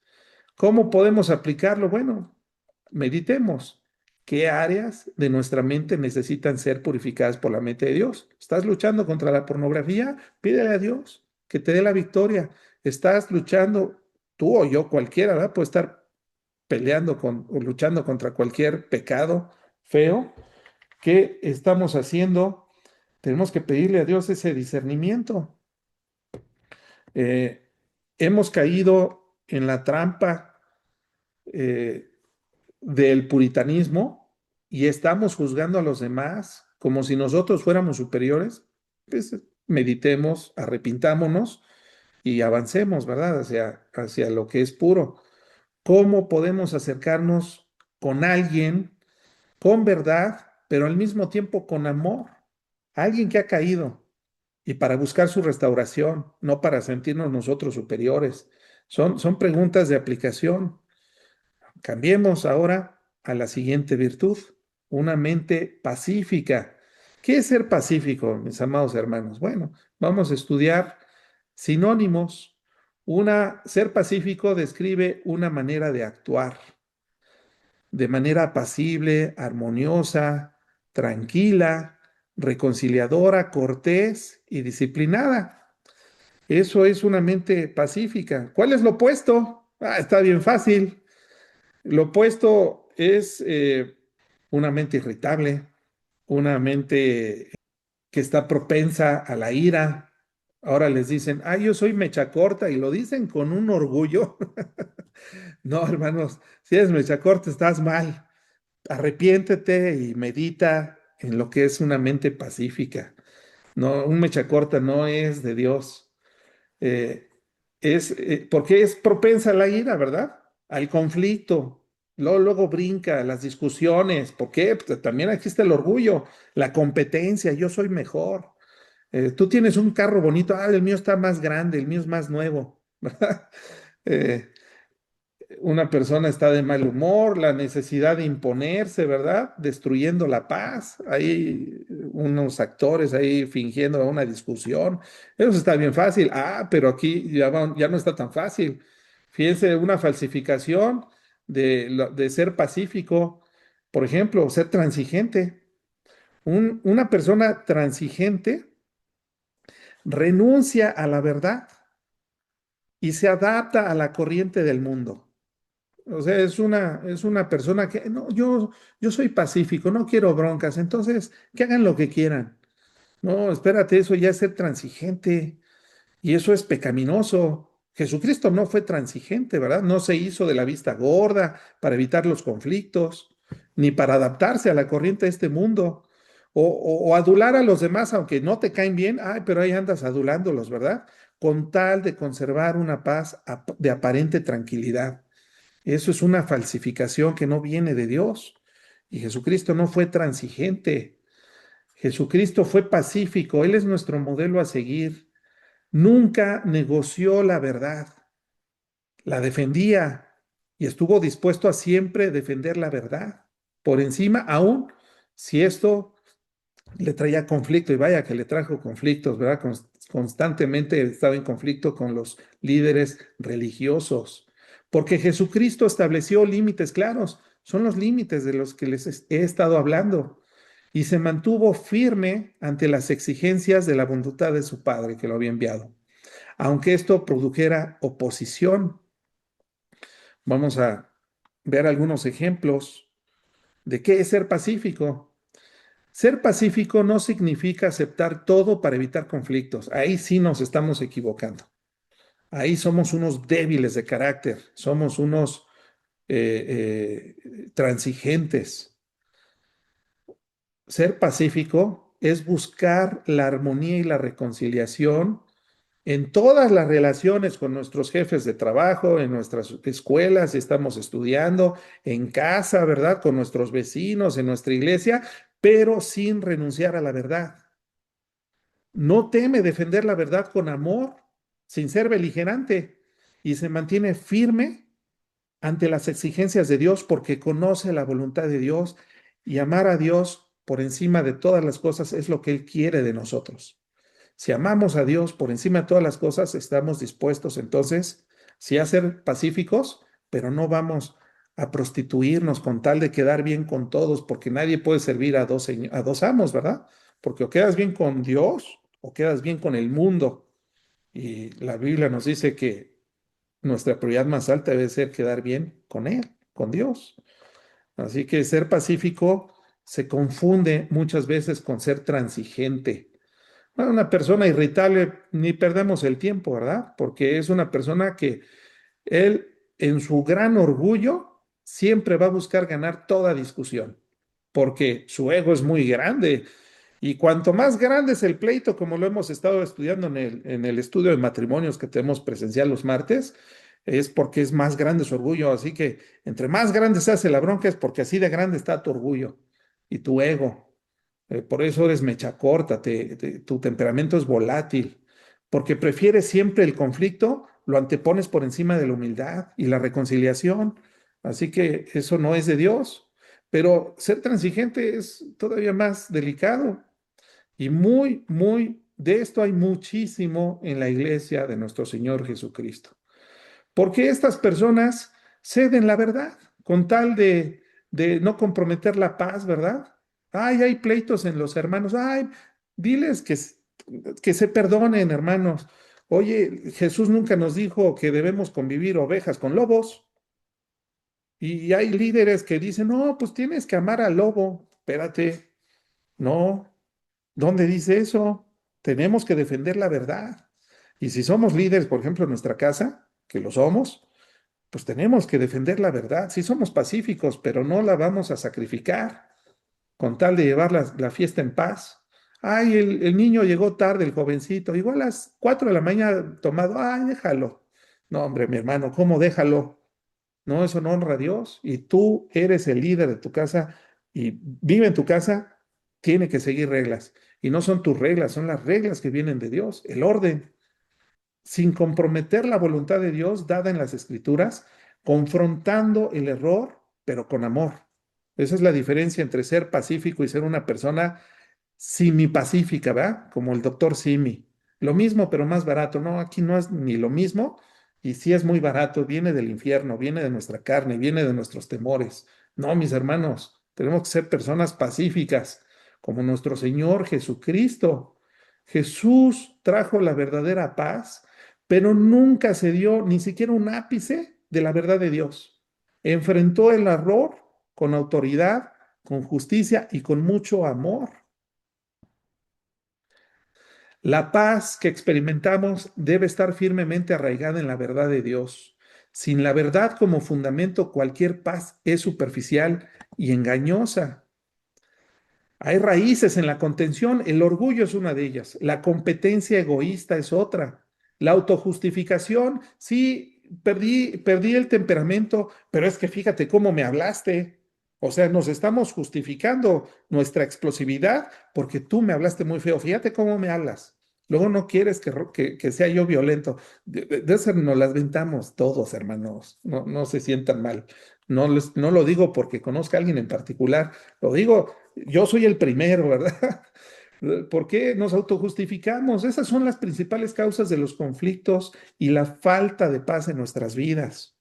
¿Cómo podemos aplicarlo? Bueno, meditemos. ¿Qué áreas de nuestra mente necesitan ser purificadas por la mente de Dios? ¿Estás luchando contra la pornografía? Pídele a Dios que te dé la victoria. ¿Estás luchando, tú o yo, cualquiera, ¿verdad? Puede estar peleando o luchando contra cualquier pecado feo? ¿Qué estamos haciendo? Tenemos que pedirle a Dios ese discernimiento. Eh, Hemos caído en la trampa eh, del puritanismo y estamos juzgando a los demás como si nosotros fuéramos superiores. Pues meditemos, arrepintámonos y avancemos, ¿verdad? Hacia lo que es puro. ¿Cómo podemos acercarnos con alguien con verdad, pero al mismo tiempo con amor? Alguien que ha caído y para buscar su restauración, no para sentirnos nosotros superiores. Son preguntas de aplicación. Cambiemos ahora a la siguiente virtud, una mente pacífica. ¿Qué es ser pacífico, mis amados hermanos? Bueno, vamos a estudiar sinónimos. Ser pacífico describe una manera de actuar de manera apacible, armoniosa, tranquila, reconciliadora, cortés y disciplinada. Eso es una mente pacífica. ¿Cuál es lo opuesto? Está bien fácil. Lo opuesto es una mente irritable, una mente que está propensa a la ira. Ahora les dicen, yo soy mecha corta y lo dicen con un orgullo. No, hermanos, si eres mecha corta estás mal. Arrepiéntete y medita en lo que es una mente pacífica. No, un mecha corta no es de Dios. Eh, porque es propensa a la ira, ¿verdad? Al conflicto. Luego brinca, las discusiones. ¿Por qué? Pues también existe el orgullo, la competencia. Yo soy mejor. Tú tienes un carro bonito, el mío está más grande, el mío es más nuevo, ¿verdad? Eh, una persona está de mal humor, la necesidad de imponerse, ¿verdad? Destruyendo la paz. Hay unos actores ahí fingiendo una discusión. Eso está bien fácil. Pero aquí ya no está tan fácil. Fíjense, una falsificación de ser pacífico. Por ejemplo, ser transigente. Una persona transigente renuncia a la verdad y se adapta a la corriente del mundo. O sea, es una persona que, no, yo soy pacífico, no quiero broncas, entonces, que hagan lo que quieran. No, espérate, eso ya es ser transigente y eso es pecaminoso. Jesucristo no fue transigente, ¿verdad? No se hizo de la vista gorda para evitar los conflictos, ni para adaptarse a la corriente de este mundo, o adular a los demás, aunque no te caen bien, pero ahí andas adulándolos, ¿verdad? Con tal de conservar una paz de aparente tranquilidad. Eso es una falsificación que no viene de Dios. Y Jesucristo no fue transigente. Jesucristo fue pacífico. Él es nuestro modelo a seguir. Nunca negoció la verdad. La defendía y estuvo dispuesto a siempre defender la verdad. Por encima, aún si esto le traía conflicto, y vaya que le trajo conflictos, ¿verdad? Constantemente estaba en conflicto con los líderes religiosos, porque Jesucristo estableció límites claros, son los límites de los que les he estado hablando, y se mantuvo firme ante las exigencias de la voluntad de su Padre que lo había enviado, aunque esto produjera oposición. Vamos a ver algunos ejemplos de qué es ser pacífico. Ser pacífico no significa aceptar todo para evitar conflictos. Ahí sí nos estamos equivocando. Ahí somos unos débiles de carácter, somos unos transigentes. Ser pacífico es buscar la armonía y la reconciliación en todas las relaciones con nuestros jefes de trabajo, en nuestras escuelas, si estamos estudiando, en casa, ¿verdad? Con nuestros vecinos, en nuestra iglesia, pero sin renunciar a la verdad. No teme defender la verdad con amor, sin ser beligerante, y se mantiene firme ante las exigencias de Dios porque conoce la voluntad de Dios y amar a Dios por encima de todas las cosas es lo que Él quiere de nosotros. Si amamos a Dios por encima de todas las cosas, estamos dispuestos entonces, sí a ser pacíficos, pero no vamos a prostituirnos con tal de quedar bien con todos, porque nadie puede servir a dos amos, ¿verdad? Porque o quedas bien con Dios o quedas bien con el mundo. Y la Biblia nos dice que nuestra prioridad más alta debe ser quedar bien con Él, con Dios. Así que ser pacífico se confunde muchas veces con ser transigente. Bueno, una persona irritable, ni perdemos el tiempo, ¿verdad? Porque es una persona que él, en su gran orgullo, siempre va a buscar ganar toda discusión, porque su ego es muy grande. Y cuanto más grande es el pleito, como lo hemos estado estudiando en el estudio de matrimonios que tenemos presencial los martes, es porque es más grande su orgullo. Así que entre más grande se hace la bronca es porque así de grande está tu orgullo y tu ego. Por eso eres mecha corta, tu temperamento es volátil, porque prefieres siempre el conflicto, lo antepones por encima de la humildad y la reconciliación. Así que eso no es de Dios. Pero ser transigente es todavía más delicado y de esto hay muchísimo en la iglesia de nuestro Señor Jesucristo. Porque estas personas ceden la verdad con tal de no comprometer la paz, ¿verdad? Hay pleitos en los hermanos. Diles que se perdonen, hermanos. Oye, Jesús nunca nos dijo que debemos convivir ovejas con lobos. Y hay líderes que dicen, no, pues tienes que amar al lobo. Espérate, no. ¿Dónde dice eso? Tenemos que defender la verdad. Y si somos líderes, por ejemplo, en nuestra casa, que lo somos, pues tenemos que defender la verdad. Sí somos pacíficos, pero no la vamos a sacrificar con tal de llevar la fiesta en paz. El niño llegó tarde, el jovencito, igual a las 4 de la mañana tomado, déjalo. No, hombre, mi hermano, ¿cómo déjalo? No, eso no honra a Dios. Y tú eres el líder de tu casa y vive en tu casa, tiene que seguir reglas. Y no son tus reglas, son las reglas que vienen de Dios, el orden, sin comprometer la voluntad de Dios dada en las Escrituras, confrontando el error, pero con amor. Esa es la diferencia entre ser pacífico y ser una persona pacífica, ¿verdad? Como el doctor Simi. Lo mismo, pero más barato. No, aquí no es ni lo mismo y sí es muy barato. Viene del infierno, viene de nuestra carne, viene de nuestros temores. No, mis hermanos, tenemos que ser personas pacíficas, como nuestro Señor Jesucristo. Jesús trajo la verdadera paz, pero nunca se dio ni siquiera un ápice de la verdad de Dios. Enfrentó el error con autoridad, con justicia y con mucho amor. La paz que experimentamos debe estar firmemente arraigada en la verdad de Dios. Sin la verdad como fundamento, cualquier paz es superficial y engañosa. Hay raíces en la contención, el orgullo es una de ellas, la competencia egoísta es otra, la autojustificación, sí, perdí el temperamento, pero es que fíjate cómo me hablaste. O sea, nos estamos justificando nuestra explosividad porque tú me hablaste muy feo. Fíjate cómo me hablas. Luego no quieres que sea yo violento. De eso nos las ventamos todos, hermanos. No, no se sientan mal. No lo digo porque conozca a alguien en particular. Lo digo, yo soy el primero, ¿verdad? ¿Por qué nos autojustificamos? Esas son las principales causas de los conflictos y la falta de paz en nuestras vidas.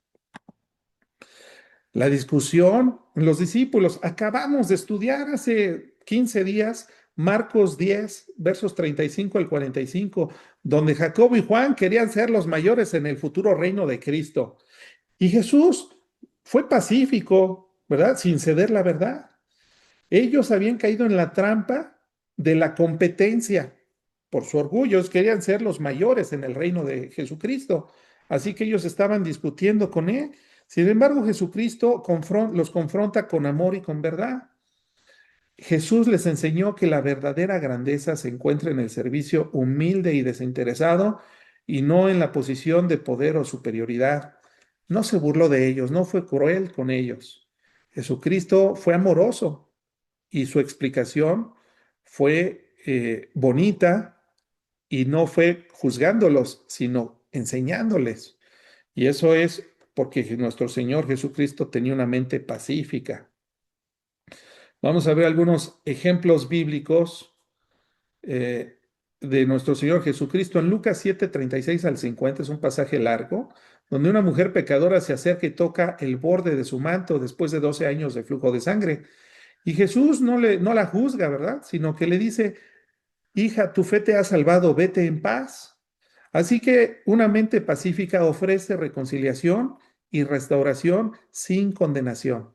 La discusión, los discípulos, acabamos de estudiar hace 15 días Marcos 10, versos 35 al 45, donde Jacobo y Juan querían ser los mayores en el futuro reino de Cristo. Y Jesús fue pacífico, ¿verdad? Sin ceder la verdad. Ellos habían caído en la trampa de la competencia. Por su orgullo, querían ser los mayores en el reino de Jesucristo. Así que ellos estaban discutiendo con él. Sin embargo, Jesucristo los confronta con amor y con verdad. Jesús les enseñó que la verdadera grandeza se encuentra en el servicio humilde y desinteresado y no en la posición de poder o superioridad. No se burló de ellos, no fue cruel con ellos. Jesucristo fue amoroso y su explicación fue bonita y no fue juzgándolos, sino enseñándoles. Y eso es porque nuestro Señor Jesucristo tenía una mente pacífica. Vamos a ver algunos ejemplos bíblicos eh, de nuestro Señor Jesucristo en Lucas 7:36 al 50. Es un pasaje largo, donde una mujer pecadora se acerca y toca el borde de su manto después de 12 años de flujo de sangre. Y Jesús no la juzga, ¿verdad? Sino que le dice, hija, tu fe te ha salvado, vete en paz. Así que una mente pacífica ofrece reconciliación y restauración sin condenación.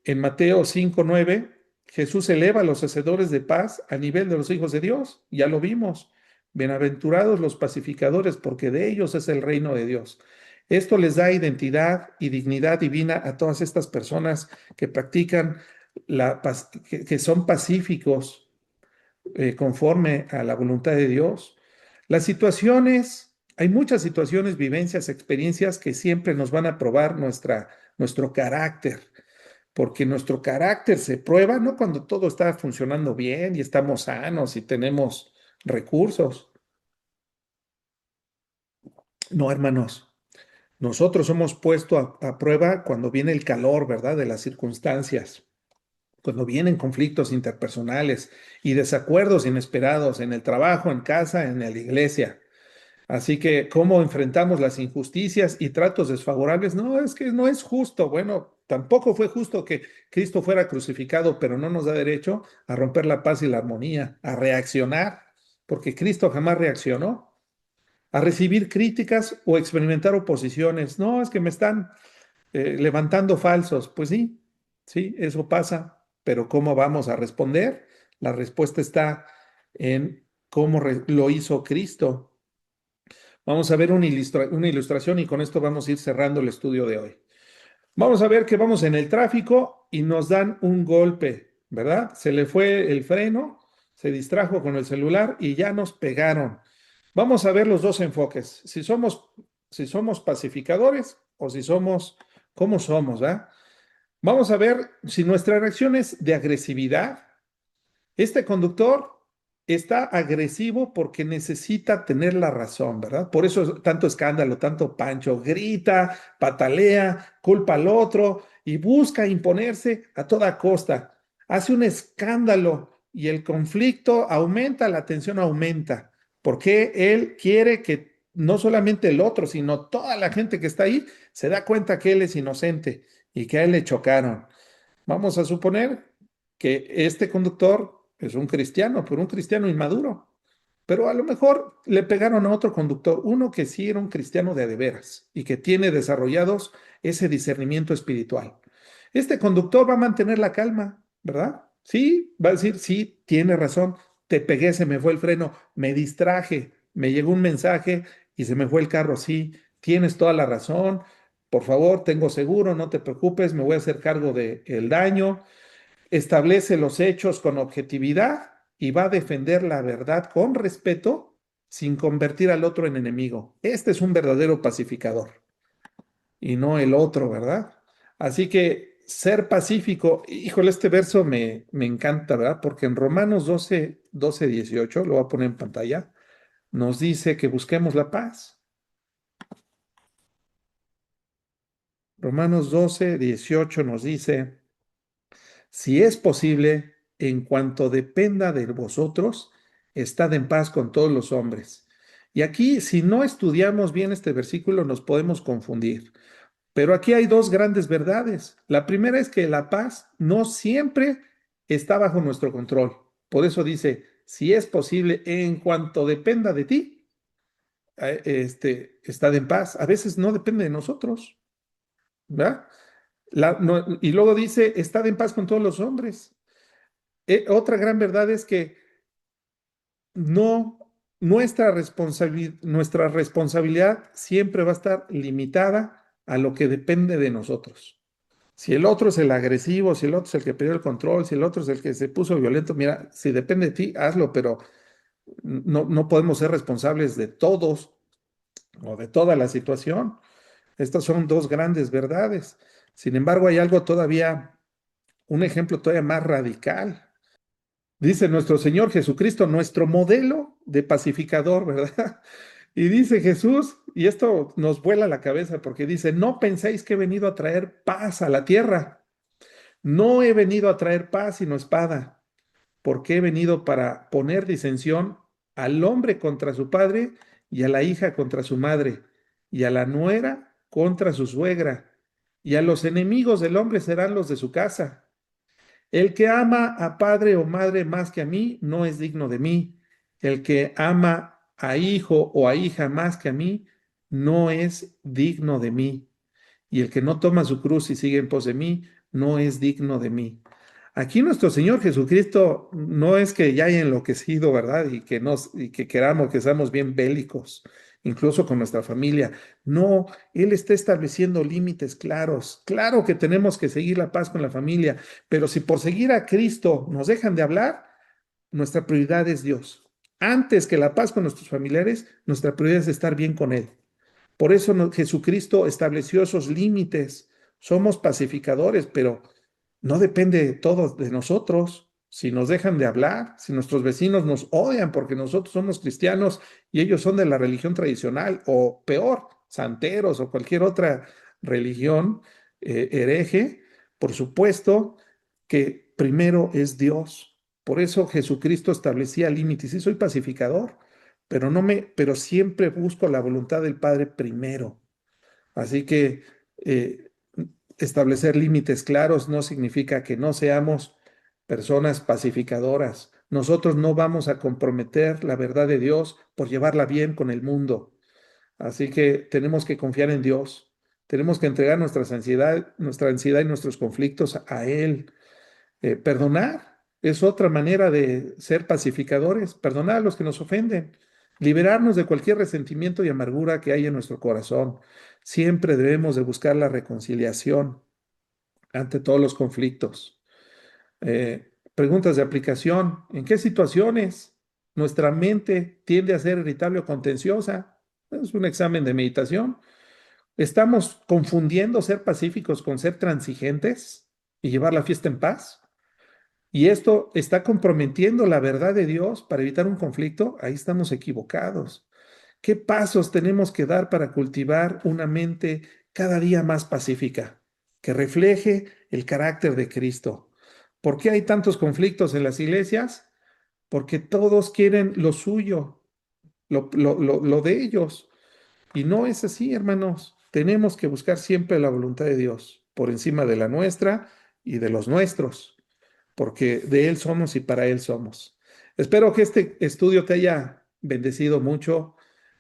En Mateo 5:9, Jesús eleva a los hacedores de paz a nivel de los hijos de Dios. Ya lo vimos. Bienaventurados los pacificadores, porque de ellos es el reino de Dios. Esto les da identidad y dignidad divina a todas estas personas que practican que son pacíficos conforme a la voluntad de Dios. Las situaciones, hay muchas situaciones, vivencias, experiencias que siempre nos van a probar nuestro carácter, porque nuestro carácter se prueba no cuando todo está funcionando bien y estamos sanos y tenemos recursos. No, hermanos, nosotros somos puestos a prueba cuando viene el calor, ¿verdad? De las circunstancias, cuando vienen conflictos interpersonales y desacuerdos inesperados en el trabajo, en casa, en la iglesia. Así que, ¿cómo enfrentamos las injusticias y tratos desfavorables? No, es que no es justo. Bueno, tampoco fue justo que Cristo fuera crucificado, pero no nos da derecho a romper la paz y la armonía, a reaccionar, porque Cristo jamás reaccionó, a recibir críticas o experimentar oposiciones. No, es que me están levantando falsos. Pues sí, sí, eso pasa, pero ¿cómo vamos a responder? La respuesta está en cómo lo hizo Cristo. Vamos a ver una ilustración y con esto vamos a ir cerrando el estudio de hoy. Vamos a ver que vamos en el tráfico y nos dan un golpe, ¿verdad? Se le fue el freno, se distrajo con el celular y ya nos pegaron. Vamos a ver los dos enfoques, si somos pacificadores o si somos, ¿cómo somos, ah? Vamos a ver si nuestra reacción es de agresividad Este conductor está agresivo porque necesita tener la razón, ¿verdad? Por eso es tanto escándalo, tanto pancho, grita, patalea, culpa al otro y busca imponerse a toda costa. Hace un escándalo y el conflicto aumenta, la tensión aumenta, porque él quiere que no solamente el otro, sino toda la gente que está ahí se da cuenta que él es inocente y que a él le chocaron. Vamos a suponer que este conductor es un cristiano, pero un cristiano inmaduro. Pero a lo mejor le pegaron a otro conductor, uno que sí era un cristiano de veras y que tiene desarrollados ese discernimiento espiritual. Este conductor va a mantener la calma, ¿verdad? Sí, va a decir, sí, tiene razón, te pegué, se me fue el freno, me distraje, me llegó un mensaje y se me fue el carro, sí, tienes toda la razón, por favor, tengo seguro, no te preocupes, me voy a hacer cargo del daño. Establece los hechos con objetividad y va a defender la verdad con respeto sin convertir al otro en enemigo. Este es un verdadero pacificador y no el otro, ¿verdad? Así que ser pacífico, híjole, este verso me encanta, ¿verdad? Porque en Romanos 12, 18, lo voy a poner en pantalla, nos dice que busquemos la paz. Romanos 12, 18 nos dice, si es posible, en cuanto dependa de vosotros, estad en paz con todos los hombres. Y aquí, si no estudiamos bien este versículo, nos podemos confundir. Pero aquí hay dos grandes verdades. La primera es que la paz no siempre está bajo nuestro control. Por eso dice, si es posible, en cuanto dependa de ti, estad en paz. A veces no depende de nosotros, ¿verdad? Y luego dice, estad en paz con todos los hombres. Otra gran verdad es que no, nuestra responsabilidad siempre va a estar limitada a lo que depende de nosotros. Si el otro es el agresivo, si el otro es el que perdió el control, si el otro es el que se puso violento, mira, si depende de ti, hazlo, pero no podemos ser responsables de todos o de toda la situación. Estas son dos grandes verdades. Sin embargo, hay algo todavía, un ejemplo todavía más radical. Dice nuestro Señor Jesucristo, nuestro modelo de pacificador, ¿verdad? Y dice Jesús, y esto nos vuela la cabeza porque dice, no penséis que he venido a traer paz a la tierra. No he venido a traer paz sino espada, porque he venido para poner disensión al hombre contra su padre y a la hija contra su madre y a la nuera contra su suegra y a los enemigos del hombre serán los de su casa. El que ama a padre o madre más que a mí no es digno de mí. El que ama a hijo o a hija más que a mí no es digno de mí. Y el que no toma su cruz y sigue en pos de mí no es digno de mí. Aquí nuestro Señor Jesucristo no es que ya haya enloquecido, ¿verdad? Y que queramos que seamos bien bélicos, incluso con nuestra familia. No, Él está estableciendo límites claros. Claro que tenemos que seguir la paz con la familia, pero si por seguir a Cristo nos dejan de hablar, nuestra prioridad es Dios. Antes que la paz con nuestros familiares, nuestra prioridad es estar bien con Él. Por eso Jesucristo estableció esos límites. Somos pacificadores, pero no depende todo de nosotros. Si nos dejan de hablar, si nuestros vecinos nos odian porque nosotros somos cristianos y ellos son de la religión tradicional, o peor, santeros o cualquier otra religión hereje, por supuesto que primero es Dios. Por eso Jesucristo establecía límites. Sí, soy pacificador, pero siempre busco la voluntad del Padre primero. Así que eh, establecer límites claros no significa que no seamos personas pacificadoras. Nosotros no vamos a comprometer la verdad de Dios por llevarla bien con el mundo. Así que tenemos que confiar en Dios. Tenemos que entregar nuestra ansiedad y nuestros conflictos a Él. Perdonar es otra manera de ser pacificadores, perdonar a los que nos ofenden, liberarnos de cualquier resentimiento y amargura que hay en nuestro corazón. Siempre debemos de buscar la reconciliación ante todos los conflictos. Preguntas de aplicación. ¿En qué situaciones nuestra mente tiende a ser irritable o contenciosa? Es un examen de meditación. ¿Estamos confundiendo ser pacíficos con ser transigentes y llevar la fiesta en paz? y esto está comprometiendo la verdad de Dios para evitar un conflicto, ahí estamos equivocados. ¿Qué pasos tenemos que dar para cultivar una mente cada día más pacífica, que refleje el carácter de Cristo? ¿Por qué hay tantos conflictos en las iglesias? Porque todos quieren lo suyo, lo de ellos. Y no es así, hermanos. Tenemos que buscar siempre la voluntad de Dios por encima de la nuestra y de los nuestros, porque de Él somos y para Él somos. Espero que este estudio te haya bendecido mucho.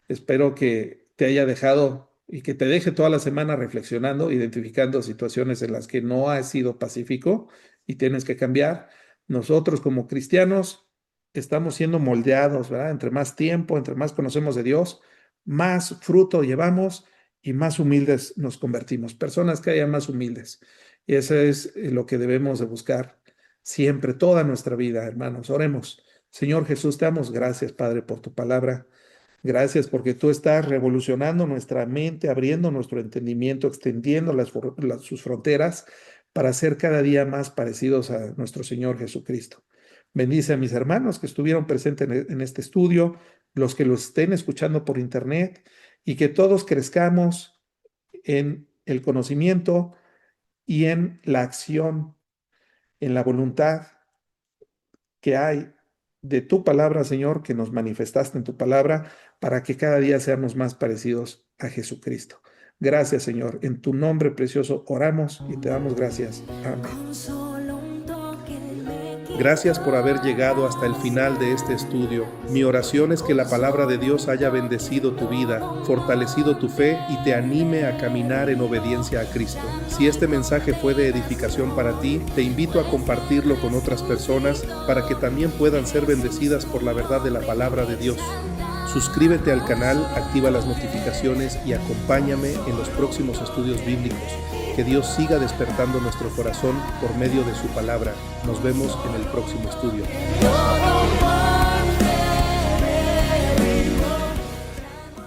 Espero que te haya dejado y que te deje toda la semana reflexionando, identificando situaciones en las que no has sido pacífico y tienes que cambiar. Nosotros como cristianos estamos siendo moldeados, ¿verdad? Entre más tiempo, entre más conocemos de Dios, más fruto llevamos y más humildes nos convertimos. Personas que hayan más humildes. Y eso es lo que debemos de buscar siempre, toda nuestra vida, hermanos. Oremos. Señor Jesús, te damos gracias, Padre, por tu palabra. Gracias porque tú estás revolucionando nuestra mente, abriendo nuestro entendimiento, extendiendo sus fronteras para ser cada día más parecidos a nuestro Señor Jesucristo. Bendice a mis hermanos que estuvieron presentes en este estudio, los que lo estén escuchando por internet, y que todos crezcamos en el conocimiento y en la acción, en la voluntad que hay de tu palabra, Señor, que nos manifestaste en tu palabra, para que cada día seamos más parecidos a Jesucristo. Gracias, Señor. En tu nombre precioso oramos y te damos gracias. Amén. Gracias por haber llegado hasta el final de este estudio. Mi oración es que la palabra de Dios haya bendecido tu vida, fortalecido tu fe y te anime a caminar en obediencia a Cristo. Si este mensaje fue de edificación para ti, te invito a compartirlo con otras personas para que también puedan ser bendecidas por la verdad de la palabra de Dios. Suscríbete al canal, activa las notificaciones y acompáñame en los próximos estudios bíblicos. Que Dios siga despertando nuestro corazón por medio de su palabra. Nos vemos en el próximo estudio.